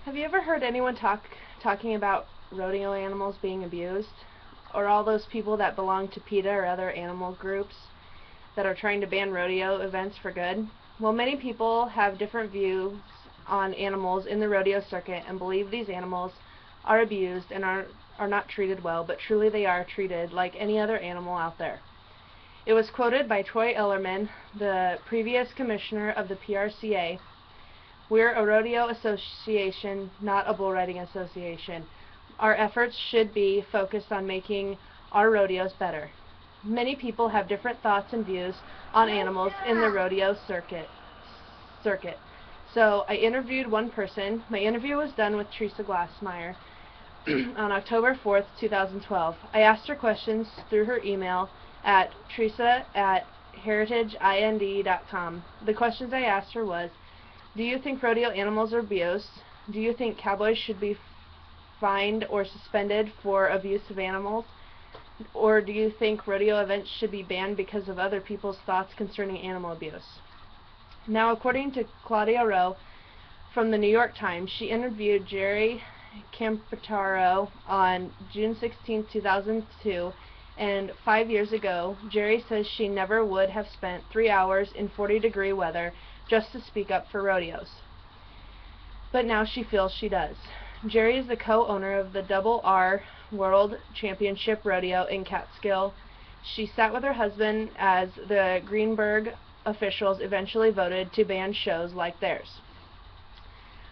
Have you ever heard anyone talking about rodeo animals being abused? Or all those people that belong to PETA or other animal groups that are trying to ban rodeo events for good? Well, many people have different views on animals in the rodeo circuit and believe these animals are abused and are not treated well, but truly they are treated like any other animal out there. It was quoted by Troy Ellerman, the previous commissioner of the PRCA. "We're a rodeo association, not a bull riding association. Our efforts should be focused on making our rodeos better." Many people have different thoughts and views on animals in the rodeo circuit. So I interviewed one person. My interview was done with Teresa Glassmeyer on October 4th, 2012. I asked her questions through her email at teresa@heritageind.com. The questions I asked her was, do you think rodeo animals are abused? Do you think cowboys should be fined or suspended for abuse of animals? Or do you think rodeo events should be banned because of other people's thoughts concerning animal abuse? Now, according to Claudia Rowe from the New York Times, she interviewed Jerry Campataro on June 16, 2002, and 5 years ago, Jerry says she never would have spent 3 hours in 40-degree weather just to speak up for rodeos. But now she feels she does. Jerry is the co-owner of the Double R World Championship Rodeo in Catskill. She sat with her husband as the Greenberg officials eventually voted to ban shows like theirs.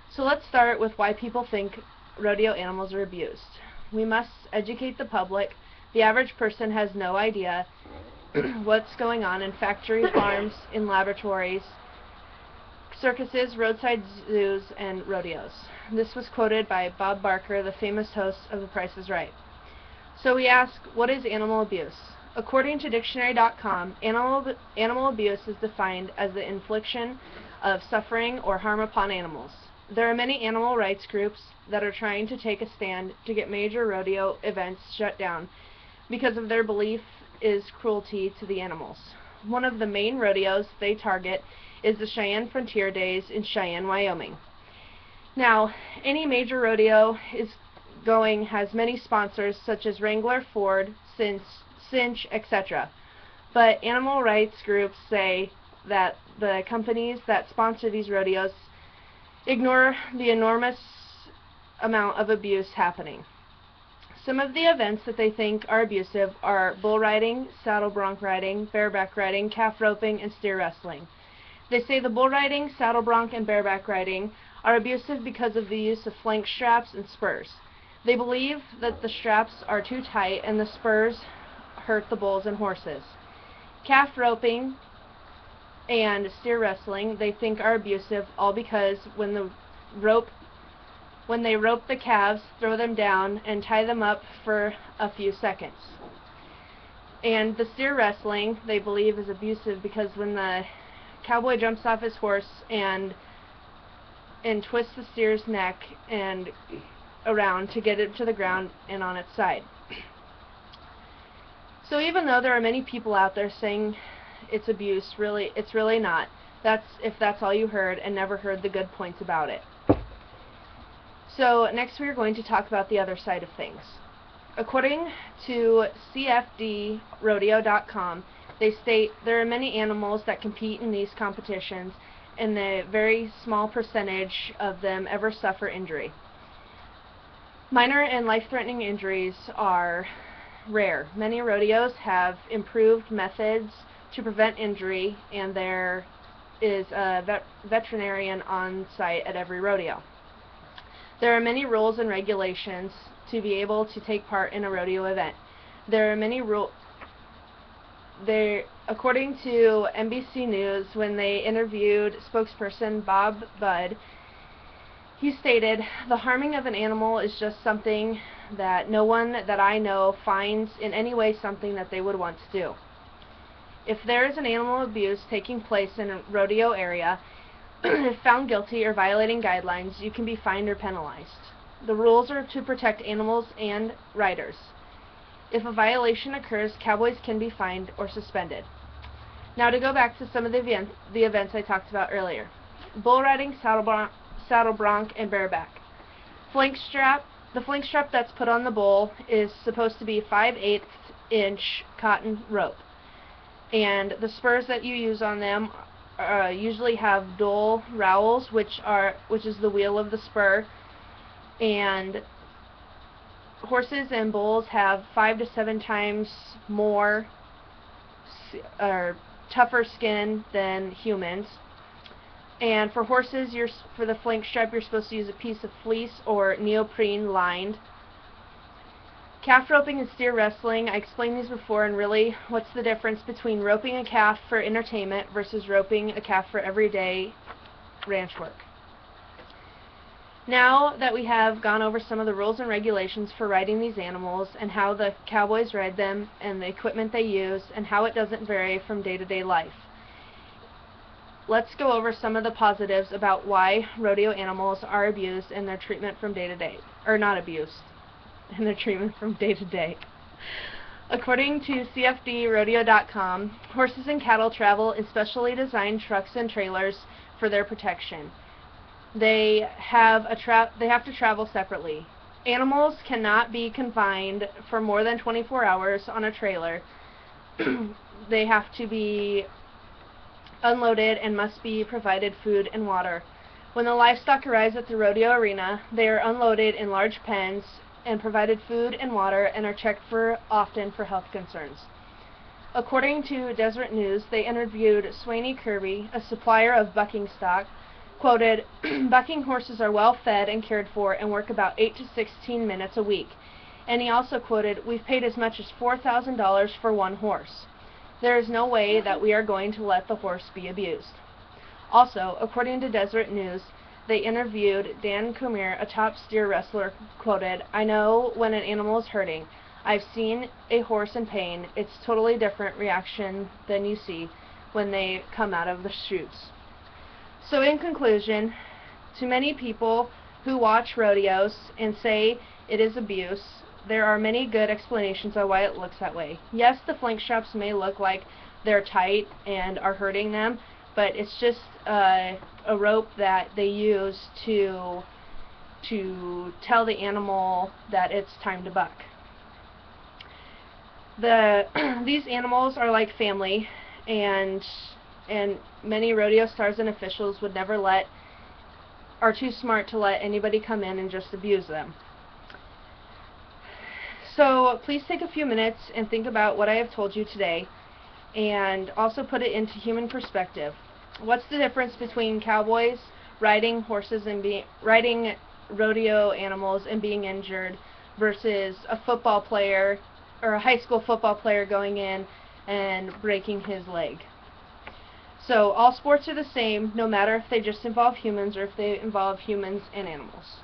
So let's start with why people think rodeo animals are abused. We must educate the public. The average person has no idea what's going on in factory farms, in laboratories, circuses, roadside zoos, and rodeos. This was quoted by Bob Barker, the famous host of The Price is Right. So we ask, what is animal abuse? According to dictionary.com, animal abuse is defined as the infliction of suffering or harm upon animals. There are many animal rights groups that are trying to take a stand to get major rodeo events shut down because of their belief is cruelty to the animals. One of the main rodeos they target is the Cheyenne Frontier Days in Cheyenne, Wyoming. Now, any major rodeo has many sponsors such as Wrangler, Ford, Cinch, etc. But animal rights groups say that the companies that sponsor these rodeos ignore the enormous amount of abuse happening. Some of the events that they think are abusive are bull riding, saddle bronc riding, bareback riding, calf roping, and steer wrestling. They say the bull riding, saddle bronc, and bareback riding are abusive because of the use of flank straps and spurs. They believe that the straps are too tight and the spurs hurt the bulls and horses. Calf roping and steer wrestling they think are abusive, all because when they rope the calves, throw them down, and tie them up for a few seconds. And the steer wrestling they believe is abusive because when the cowboy jumps off his horse and twists the steer's neck and around to get it to the ground and on its side. So even though there are many people out there saying it's abuse, it's really not. If that's all you heard and never heard the good points about it. So next we are going to talk about the other side of things. According to CFDrodeo.com, they state there are many animals that compete in these competitions and a very small percentage of them ever suffer injury. Minor and life-threatening injuries are rare. Many rodeos have improved methods to prevent injury, and there is a veterinarian on site at every rodeo. There are many rules and regulations to be able to take part in a rodeo event. There are many rules. According to NBC News, when they interviewed spokesperson Bob Budd, he stated, "The harming of an animal is just something that no one that I know finds in any way something that they would want to do. If there is an animal abuse taking place in a rodeo area, if found guilty or violating guidelines, you can be fined or penalized. The rules are to protect animals and riders. If a violation occurs, cowboys can be fined or suspended." Now to go back to some of the events I talked about earlier. Bull riding, saddle bronc, and bareback. The flank strap that's put on the bull is supposed to be 5/8 inch cotton rope, and the spurs that you use on them usually have dual rowels, which is the wheel of the spur, and horses and bulls have 5 to 7 times more or tougher skin than humans. And for horses, for the flank strap, you're supposed to use a piece of fleece or neoprene lined. Calf roping and steer wrestling, I explained these before, and really, what's the difference between roping a calf for entertainment versus roping a calf for everyday ranch work? Now that we have gone over some of the rules and regulations for riding these animals and how the cowboys ride them and the equipment they use and how it doesn't vary from day-to-day life, let's go over some of the positives about why rodeo animals are abused in their treatment from day to day, or not abused, in their treatment from day to day. According to CFDrodeo.com, horses and cattle travel in specially designed trucks and trailers for their protection. They have to travel separately. Animals cannot be confined for more than 24 hours on a trailer. They have to be unloaded and must be provided food and water. When the livestock arrives at the rodeo arena, they are unloaded in large pens and provided food and water and are checked often for health concerns. According to Deseret News, they interviewed Swaney Kirby, a supplier of bucking stock, quoted, "Bucking horses are well fed and cared for and work about 8 to 16 minutes a week." And he also quoted, "We've paid as much as $4,000 for one horse. There is no way that we are going to let the horse be abused." Also, according to Deseret News, they interviewed Dan Kumir, a top steer wrestler, quoted, "I know when an animal is hurting. I've seen a horse in pain. It's totally different reaction than you see when they come out of the chutes." So in conclusion, to many people who watch rodeos and say it is abuse, there are many good explanations on why it looks that way. Yes, the flank straps may look like they're tight and are hurting them, but it's just a rope that they use to tell the animal that it's time to buck. These animals are like family, and many rodeo stars and officials would never are too smart to let anybody come in and just abuse them. So please take a few minutes and think about what I have told you today, and also put it into human perspective. What's the difference between cowboys riding horses and riding rodeo animals and being injured versus a football player or a high school football player going in and breaking his leg? So all sports are the same, no matter if they just involve humans or if they involve humans and animals.